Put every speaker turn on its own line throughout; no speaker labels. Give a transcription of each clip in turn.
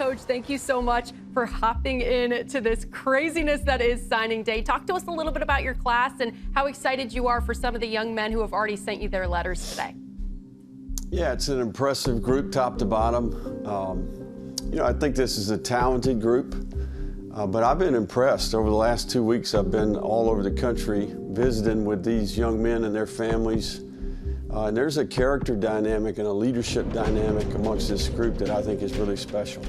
Coach, thank you so much for hopping in to this craziness that is signing day. Talk to us a little bit about your class and how excited you are for some of the young men who have already sent you their letters today.
Yeah, it's an impressive group, top to bottom. I think this is a talented group, but I've been impressed. Over the last 2 weeks, I've been all over the country visiting with these young men and their families. And there's a character dynamic and a leadership dynamic amongst this group that I think is really special.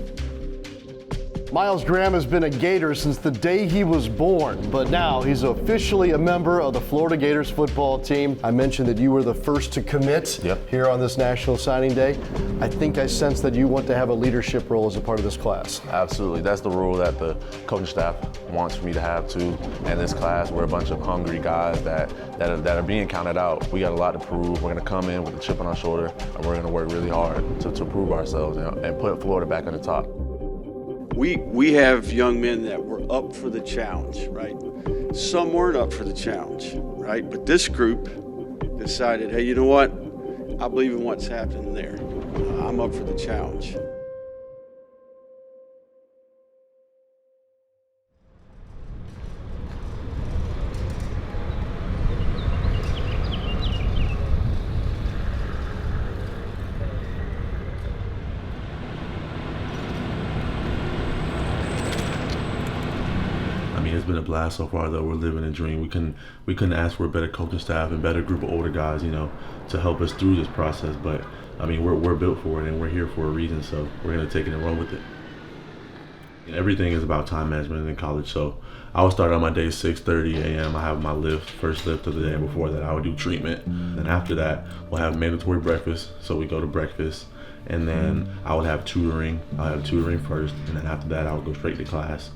Myles Graham has been a Gator since the day he was born, but now he's officially a member of the Florida Gators football team. I mentioned that you were the first to commit here on this National Signing Day. I think I sense that you want to have a leadership role as a part of this class.
Absolutely. That's the role that the coaching staff wants for me to have too. And this class, we're a bunch of hungry guys that are being counted out. We got a lot to prove. We're going to come in with a chip on our shoulder, and we're going to work really hard to prove ourselves and put Florida back on the top.
We have young men that were up for the challenge, right? Some weren't up for the challenge, right? But this group decided, hey, you know what? I believe in what's happening there. I'm up for the challenge.
It's been a blast so far, though. We're living a dream. We couldn't ask for a better coaching staff and better group of older guys, to help us through this process. But we're built for it, and we're here for a reason. So we're gonna take it and run with it. Everything is about time management in college. So I would start on my day 6:30 a.m. I have my first lift of the day. Before that, I would do treatment. And after that, we'll have mandatory breakfast. So we go to breakfast, and then I would have tutoring. I'll have tutoring first, and then after that, I would go straight to class.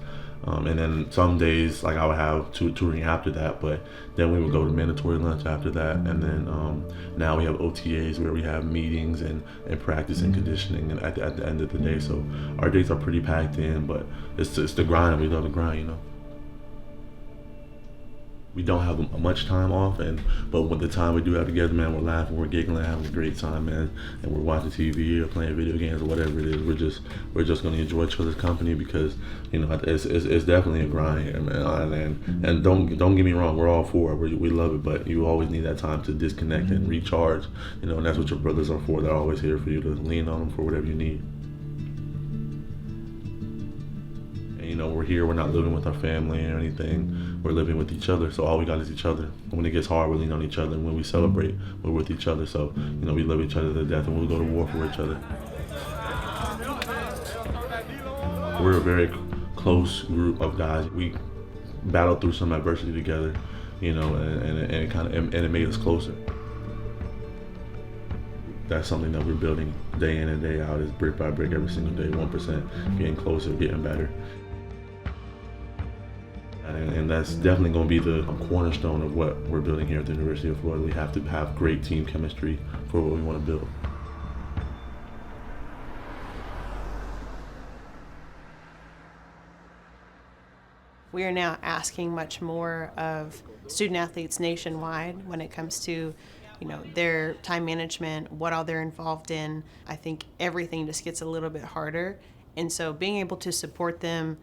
And then some days, like I would have tutoring after that, but then we would go to mandatory lunch after that. And then now we have OTAs where we have meetings and practice and conditioning and at the end of the day. So our days are pretty packed in, but it's the grind. We love the grind, We don't have much time off, but with the time we do have together, man, we're laughing, we're giggling, having a great time, man, and we're watching TV or playing video games or whatever it is. We're just gonna enjoy each other's company because it's definitely a grind here, man. And don't get me wrong, we're all for it. We love it, but you always need that time to disconnect and recharge, and that's what your brothers are for. They're always here for you to lean on them for whatever you need. We're here, we're not living with our family or anything. We're living with each other, so all we got is each other. When it gets hard, we lean on each other, and when we celebrate, we're with each other. So, we love each other to death, and we'll go to war for each other. We're a very close group of guys. We battled through some adversity together, and it made us closer. That's something that we're building day in and day out, is brick by brick, every single day, 1%, getting closer, getting better. And that's definitely going to be the cornerstone of what we're building here at the University of Florida. We have to have great team chemistry for what we want to build.
We are now asking much more of student athletes nationwide when it comes to their time management, what all they're involved in. I think everything just gets a little bit harder. And so being able to support them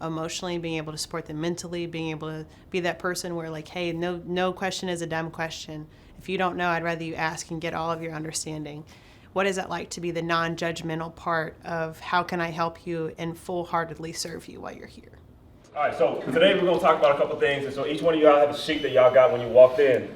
emotionally, being able to support them mentally, being able to be that person where hey, no question is a dumb question. If you don't know, I'd rather you ask and get all of your understanding. What is it like to be the non-judgmental part of how can I help you and full-heartedly serve you while you're here?
All right, so today we're going to talk about a couple things. And so each one of y'all have a sheet that y'all got when you walked in.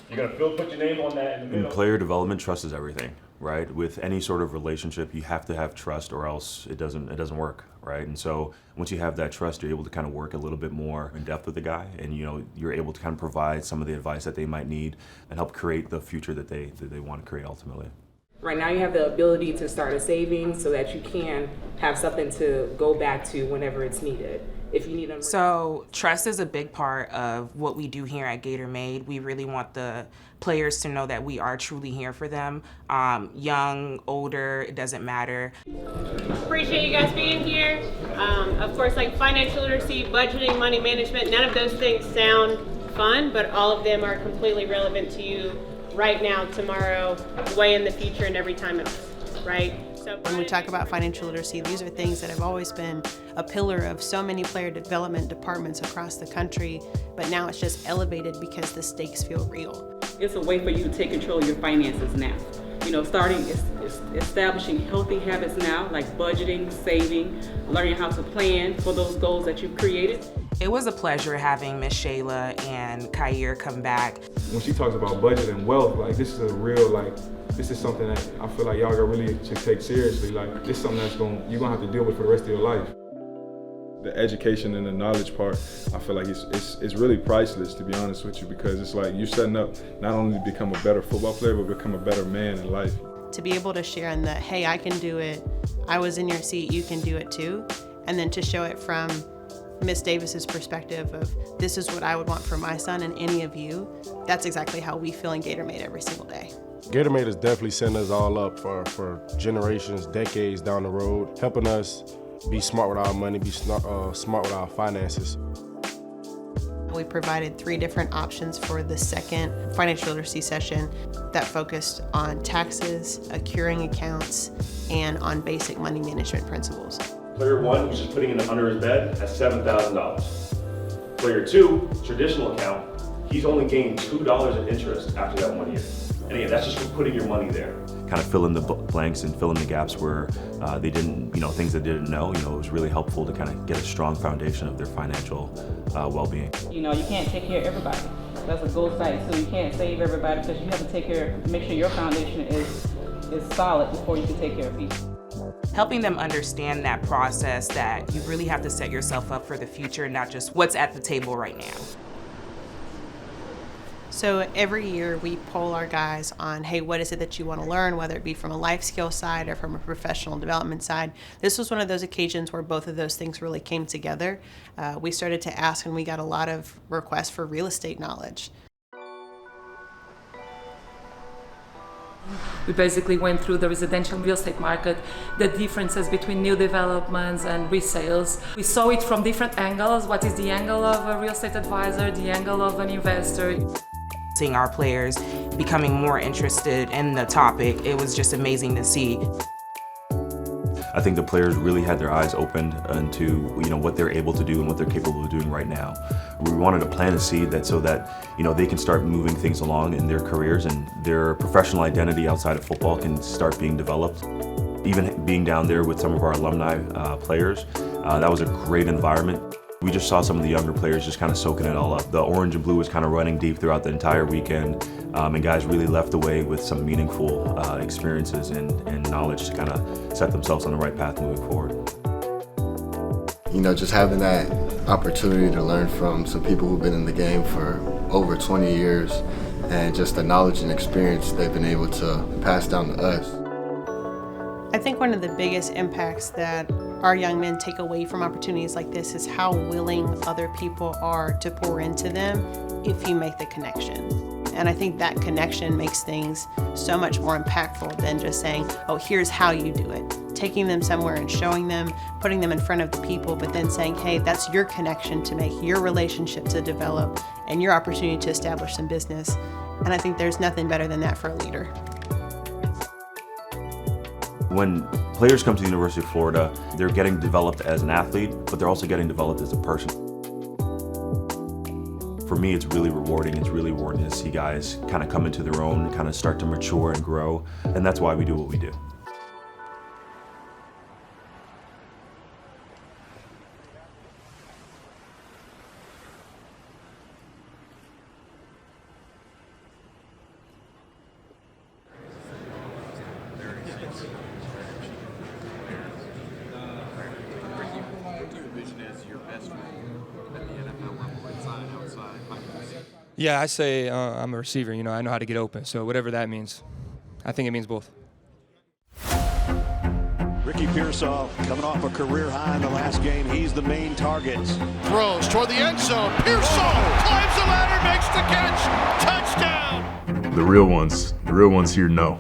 You're going to put your name on that in the middle.
In player development, trust is everything, right? With any sort of relationship, you have to have trust or else it doesn't work, right? And so once you have that trust, you're able to kind of work a little bit more in depth with the guy, and you're able to kind of provide some of the advice that they might need and help create the future that they want to create ultimately.
Right now you have the ability to start a savings so that you can have something to go back to whenever it's needed. If you need them.
So trust is a big part of what we do here at Gator Made. We really want the players to know that we are truly here for them. Young, older, it doesn't matter.
Appreciate you guys being here. Of course, financial literacy, budgeting, money management, none of those things sound fun, but all of them are completely relevant to you right now, tomorrow, way in the future, and every time else, right? So
when we talk about financial literacy, these are things that have always been a pillar of so many player development departments across the country, but now it's just elevated because the stakes feel real.
It's a way for you to take control of your finances now. You know, establishing healthy habits now, like budgeting, saving, learning how to plan for those goals that you've created.
It was a pleasure having Miss Shayla and Kyer come back.
When she talks about budget and wealth, like this is a real, like, this is something that I feel like y'all gotta really should take seriously. Like, this is something that's you're gonna have to deal with for the rest of your life. The education and the knowledge part, I feel like it's really priceless, to be honest with you, because it's like you're setting up not only to become a better football player, but become a better man in life.
To be able to share in the, hey, I can do it, I was in your seat, you can do it too, and then to show it from Miss Davis's perspective of, this is what I would want for my son and any of you, that's exactly how we feel in Gator Made every single day.
Gator Made is definitely setting us all up for generations, decades down the road, helping us be smart with our money, be smart with our finances.
We provided 3 different options for the second financial literacy session that focused on taxes, accruing accounts, and on basic money management principles.
Player 1, who's just putting it under his bed, has $7,000. Player 2, traditional account, he's only gained $2 in interest after that 1 year. And again, that's just for putting your money there.
Kind of fill in the blanks and fill in the gaps where they didn't, things they didn't know. It was really helpful to kind of get a strong foundation of their financial well-being.
You can't take care of everybody. That's a goal site, so you can't save everybody because you have to make sure your foundation is solid before you can take care of people.
Helping them understand that process, that you really have to set yourself up for the future, not just what's at the table right now.
So every year we poll our guys on, hey, what is it that you want to learn, whether it be from a life skill side or from a professional development side. This was one of those occasions where both of those things really came together. We started to ask, and we got a lot of requests for real estate knowledge.
We basically went through the residential real estate market, the differences between new developments and resales. We saw it from different angles. What is the angle of a real estate advisor, the angle of an investor?
Seeing our players becoming more interested in the topic, it was just amazing to see.
I think the players really had their eyes opened into what they're able to do and what they're capable of doing right now. We wanted to plant a seed so that they can start moving things along in their careers and their professional identity outside of football can start being developed. Even being down there with some of our alumni players, that was a great environment. We just saw some of the younger players just kind of soaking it all up. The orange and blue was kind of running deep throughout the entire weekend, and guys really left away with some meaningful experiences and knowledge to kind of set themselves on the right path moving forward.
Just having that opportunity to learn from some people who've been in the game for over 20 years and just the knowledge and experience they've been able to pass down to us.
I think one of the biggest impacts that our young men take away from opportunities like this is how willing other people are to pour into them if you make the connection. And I think that connection makes things so much more impactful than just saying, oh, here's how you do it. Taking them somewhere and showing them, putting them in front of the people, but then saying, hey, that's your connection to make, your relationship to develop, and your opportunity to establish some business. And I think there's nothing better than that for a leader.
When players come to the University of Florida, they're getting developed as an athlete, but they're also getting developed as a person. For me, it's really rewarding. It's really rewarding to see guys kind of come into their own, kind of start to mature and grow, and that's why we do what we do.
Yeah, I say I'm a receiver. I know how to get open. So whatever that means, I think it means both.
Ricky Pearsall coming off a career high in the last game. He's the main target.
Throws toward the end zone. Pearsall climbs the ladder, makes the catch. Touchdown.
The real ones here know.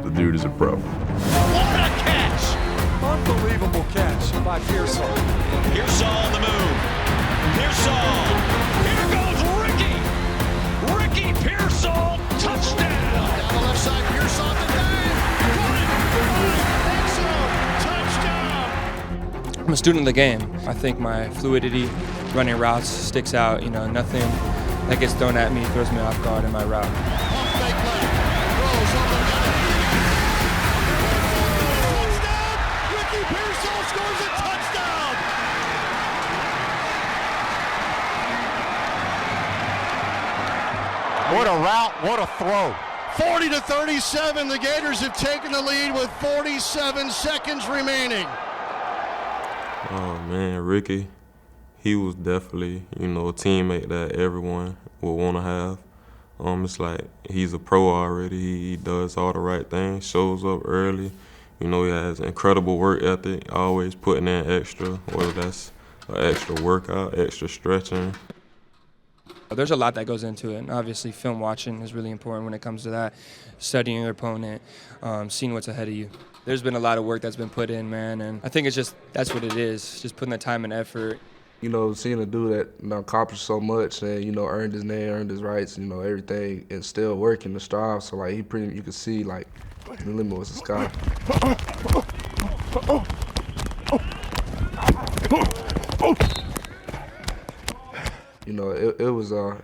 The dude is a pro.
What a catch.
Unbelievable catch by Pearsall.
Pearsall on the move. Pearsall. Here goes Ricky. Ricky Pearsall. Touchdown. Down the left side. Pearsall the dive.
I'm a student of the game. I think my fluidity, running routes sticks out. Nothing that gets thrown at me throws me off guard in my route.
Ricky Pearsall scores a touchdown! What a route, what a throw. 40-37, the Gators have taken the lead with 47 seconds remaining.
Oh man, Ricky, he was definitely, a teammate that everyone would want to have. It's like he's a pro already. He does all the right things, shows up early. He has incredible work ethic, always putting in extra, whether that's an extra workout, extra stretching.
There's a lot that goes into it, and obviously film watching is really important when it comes to that, studying your opponent, seeing what's ahead of you. There's been a lot of work that's been put in, man, and I think that's what it is, just putting the time and effort.
Seeing a dude that accomplished so much and, earned his name, earned his rights, everything, and still working to strive. So, you can see, the limit was the sky.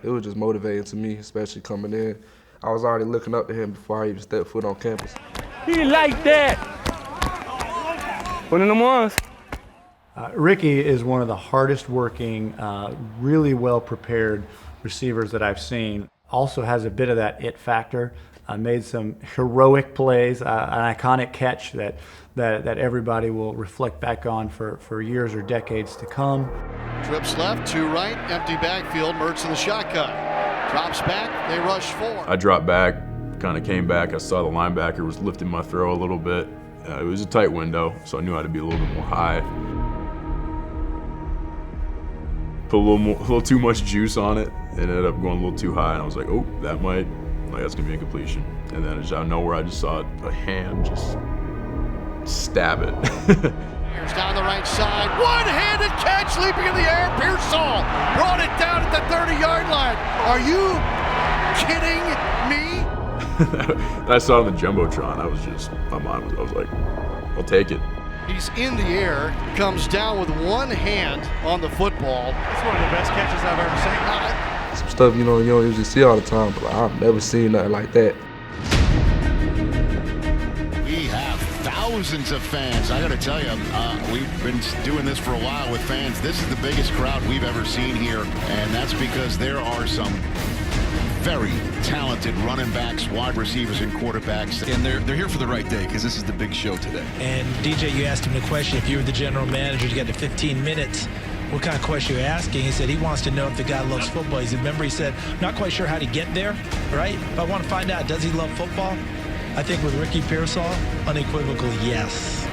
It was just motivating to me, especially coming in. I was already looking up to him before I even stepped foot on campus.
He like that. One of them ones.
Ricky is one of the hardest working, really well prepared receivers that I've seen. Also has a bit of that it factor. Made some heroic plays, an iconic catch that everybody will reflect back on for years or decades to come.
Trips left, two right, empty backfield, Mertz in the shotgun. Drops back, they rush four.
I dropped back, kind of came back. I saw the linebacker was lifting my throw a little bit. It was a tight window, so I knew I had to be a little bit more high. Put a little too much juice on it, and ended up going a little too high, and I was like, oh, that's gonna be a completion. And then just out of nowhere, I just saw a hand just stab it.
Here's down the right side, one-handed catch, leaping in the air, Pearsall brought it down at the 30-yard line. Are you kidding me?
I saw it on the Jumbotron. I was like, I'll take it.
He's in the air, comes down with one hand on the football. That's one of the best catches I've ever seen.
Some stuff you don't usually see all the time, but I've never seen nothing like that.
We have thousands of fans. I got to tell you, we've been doing this for a while with fans. This is the biggest crowd we've ever seen here, and that's because there are some very talented running backs, wide receivers, and quarterbacks.
And they're here for the right day because this is the big show today.
And DJ, you asked him the question, if you were the general manager, you got to 15 minutes, what kind of question you're asking? He said he wants to know if the guy loves football. He said, not quite sure how to get there, right? But I want to find out, does he love football? I think with Ricky Pearsall, unequivocally, yes.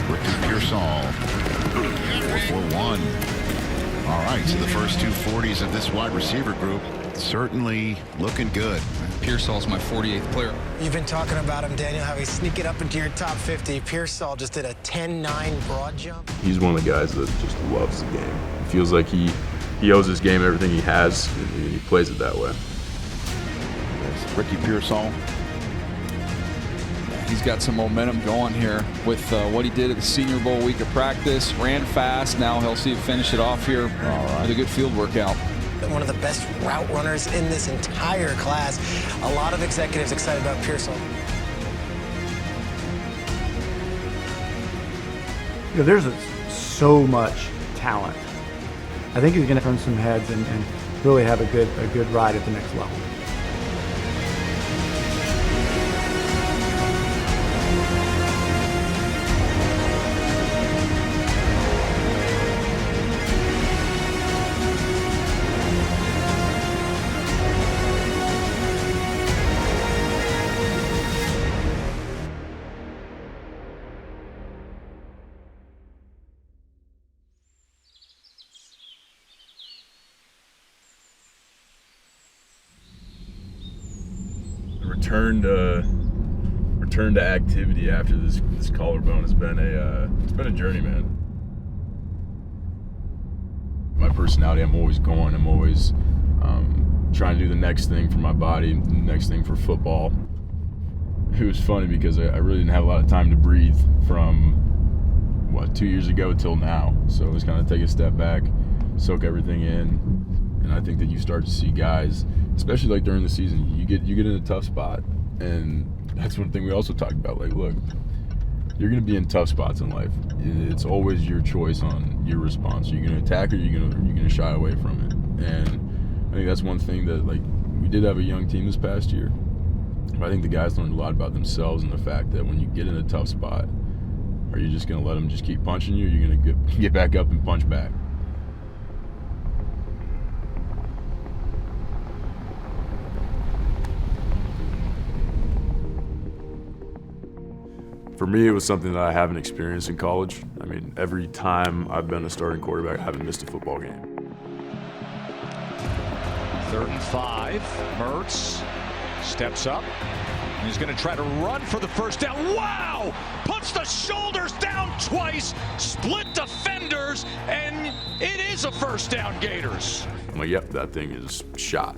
Ricky Pearsall, 4-for-1. All right, so the first 240s of this wide receiver group certainly looking good.
Pearsall's my 48th player.
You've been talking about him, Daniel, how he's sneaking up into your top 50. Pearsall just did a 10-9 broad jump.
He's one of the guys that just loves the game. It feels like he owes his game everything he has, and he plays it that way.
There's Ricky Pearsall.
He's got some momentum going here with what he did at the Senior Bowl week of practice. Ran fast. Now he'll see him finish it off here with a good field workout.
One of the best route runners in this entire class. A lot of executives excited about Pearsall.
There's so much talent. I think he's going to turn some heads and really have a good ride at the next level.
Return to activity after this collarbone has been it's been a journey, man. My personality, I'm always going. I'm always trying to do the next thing for my body, the next thing for football. It was funny because I really didn't have a lot of time to breathe from 2 years ago till now. So it's kind of take a step back, soak everything in, and I think that you start to see guys, especially like during the season, you get in a tough spot, and that's one thing we also talked about. Like, look, you're going to be in tough spots in life. It's always your choice on your response. Are you going to attack, or are you going to shy away from it? And I think that's one thing that, like, we did have a young team this past year. But I think the guys learned a lot about themselves and the fact that when you get in a tough spot, are you just going to let them just keep punching you, or are you going to get back up and punch back? For me, it was something that I haven't experienced in college. I mean, every time I've been a starting quarterback, I haven't missed a football game.
3rd and 5. Mertz steps up. And he's going to try to run for the first down. Wow! Puts the shoulders down twice, split defenders, and it is a first down, Gators.
I'm like, yep, that thing is shot.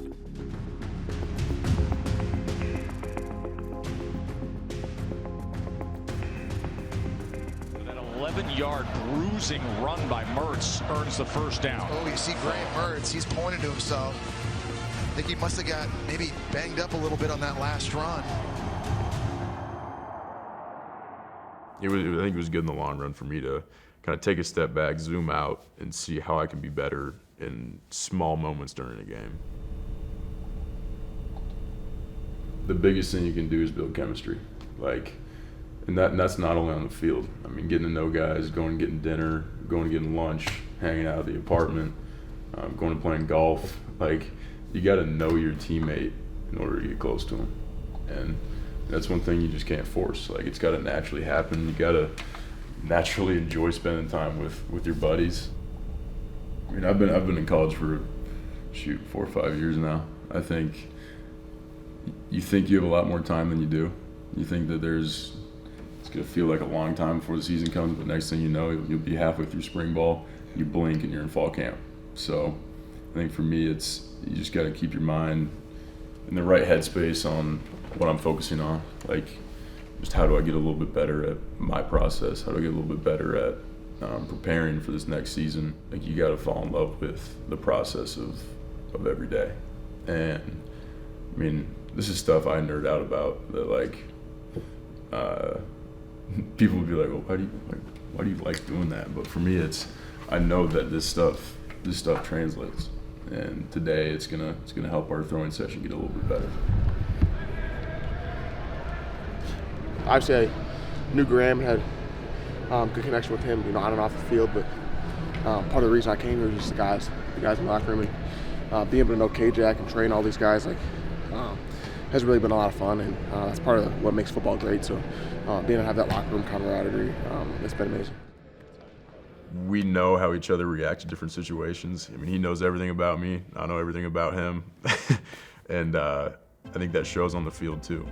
That 11-yard bruising run by Mertz earns the first down.
Oh, you see Graham Mertz, he's pointed to himself. I think he must have got maybe banged up a little bit on that last run.
I think it was good in the long run for me to kind of take a step back, zoom out, and see how I can be better in small moments during a game. The biggest thing you can do is build chemistry. And that's not only on the field. I mean, getting to know guys, going and getting dinner, going and getting lunch, hanging out at the apartment, going and playing golf. You got to know your teammate in order to get close to them. And that's one thing you just can't force. It's got to naturally happen. You got to naturally enjoy spending time with your buddies. I mean, I've been in college for 4 or 5 years now. I think you have a lot more time than you do. You think that it's going to feel like a long time before the season comes, but next thing you know, you'll be halfway through spring ball, you blink and you're in fall camp. So I think for me, you just got to keep your mind in the right headspace on what I'm focusing on. Just how do I get a little bit better at my process? How do I get a little bit better at preparing for this next season? You got to fall in love with the process of every day. And I mean, this is stuff I nerd out about that people would be like, well, why do you like doing that? But for me, I know that this stuff translates. And today it's gonna help our throwing session get a little bit better.
Obviously, I knew Graham, had good connection with him, on and off the field. But part of the reason I came here was just the guys in the locker room, and being able to know K-Jack and train all these guys has really been a lot of fun, and that's part of what makes football great. So being able to have that locker room camaraderie, it's been amazing.
We know how each other react to different situations. I mean, he knows everything about me. I know everything about him. And I think that shows on the field, too.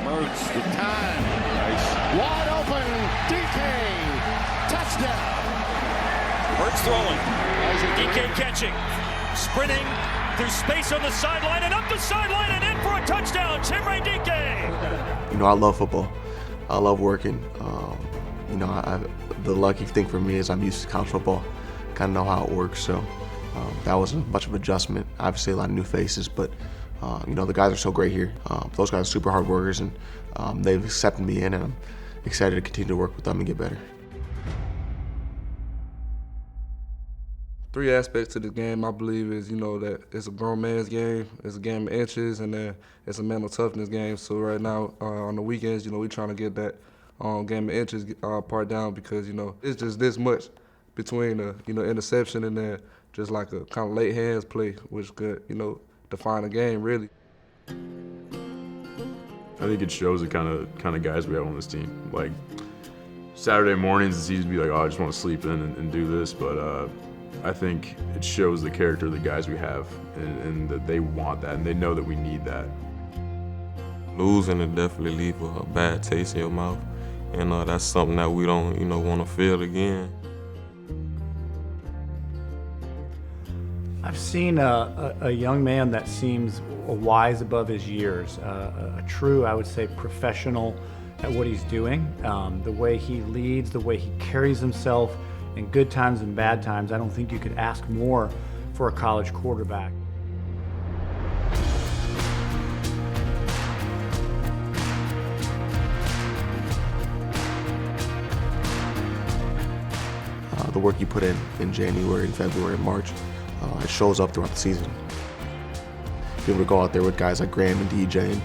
Mertz, the time. Nice. Wide open. DK. Touchdown.
Mertz throwing. DK catching. Sprinting through space on the sideline and up the sideline and in for a touchdown. Timray DK.
I love football. I love working. The lucky thing for me is I'm used to college football, kind of know how it works, so that wasn't much of an adjustment. Obviously a lot of new faces, but the guys are so great here. Those guys are super hard workers, and they've accepted me in, and I'm excited to continue to work with them and get better.
3 aspects to the game, I believe, is, that it's a grown man's game, it's a game of inches, and then it's a mental toughness game. So right now, on the weekends, we're trying to get that game of inches part down, because, it's just this much between interception and then just like a kind of late hands play, which could, define a game, really.
I think it shows the kind of guys we have on this team. Saturday mornings, it's easy to be like, oh, I just want to sleep in and do this, but I think it shows the character of the guys we have, and that they want that, and they know that we need that.
Losing will definitely leave a bad taste in your mouth, and that's something that we don't, want to feel again.
I've seen a young man that seems wise above his years, a true, I would say, professional at what he's doing, the way he leads, the way he carries himself in good times and bad times. I don't think you could ask more for a college quarterback.
The work you put in January and February and March, it shows up throughout the season. Being able to go out there with guys like Graham and DJ and,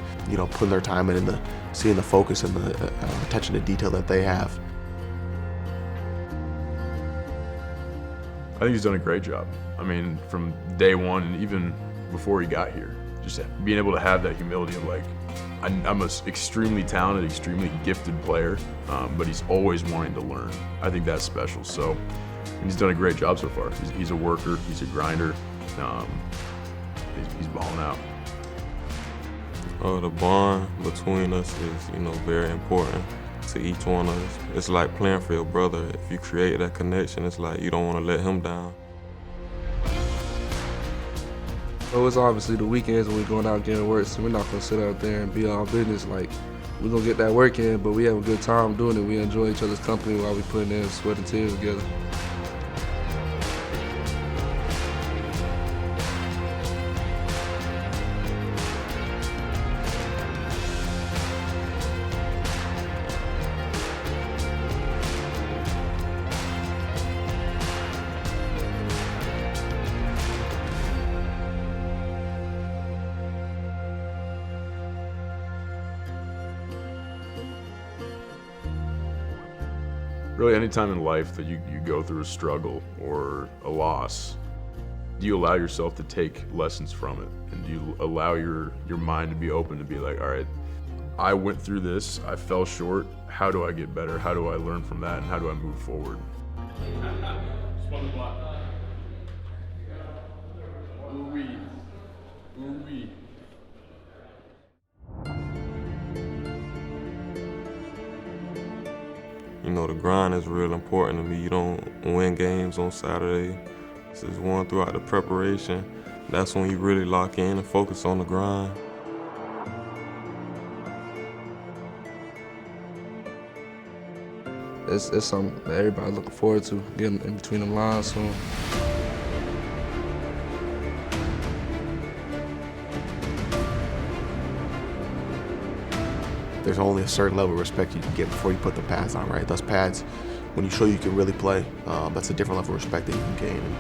putting their time in and seeing the focus and the attention to detail that they have.
I think he's done a great job. I mean, from day one and even before he got here, just being able to have that humility of like, I'm an extremely talented, extremely gifted player, but he's always wanting to learn. I think that's special. So he's done a great job so far. He's a worker, he's a grinder, he's balling out.
The bond between us is, very important to each one of us. It's like playing for your brother. If you create that connection, it's like you don't want to let him down.
So it's obviously the weekends when we're going out getting work, so we're not going to sit out there and be all business. Like, we're going to get that work in, but we have a good time doing it. We enjoy each other's company while we're putting in sweat and tears together.
Really, any time in life that you go through a struggle or a loss, do you allow yourself to take lessons from it? And do you allow your mind to be open to be like, all right, I went through this, I fell short, how do I get better? How do I learn from that? And how do I move forward?
The grind is real important to me. You don't win games on Saturday. This is one throughout the preparation. That's when you really lock in and focus on the grind.
It's something that everybody's looking forward to, getting in between them lines soon.
There's only a certain level of respect you can get before you put the pads on, right? Those pads, when you show you can really play, that's a different level of respect that you can gain.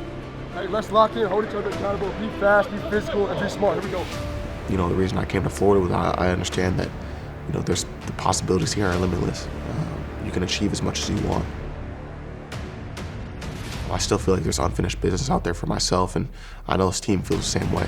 Hey, let's lock in, hold each other accountable, be fast, be physical, and be smart. Here we go.
The reason I came to Florida was I understand that, there's the possibilities here are limitless. You can achieve as much as you want. I still feel like there's unfinished business out there for myself, and I know this team feels the same way.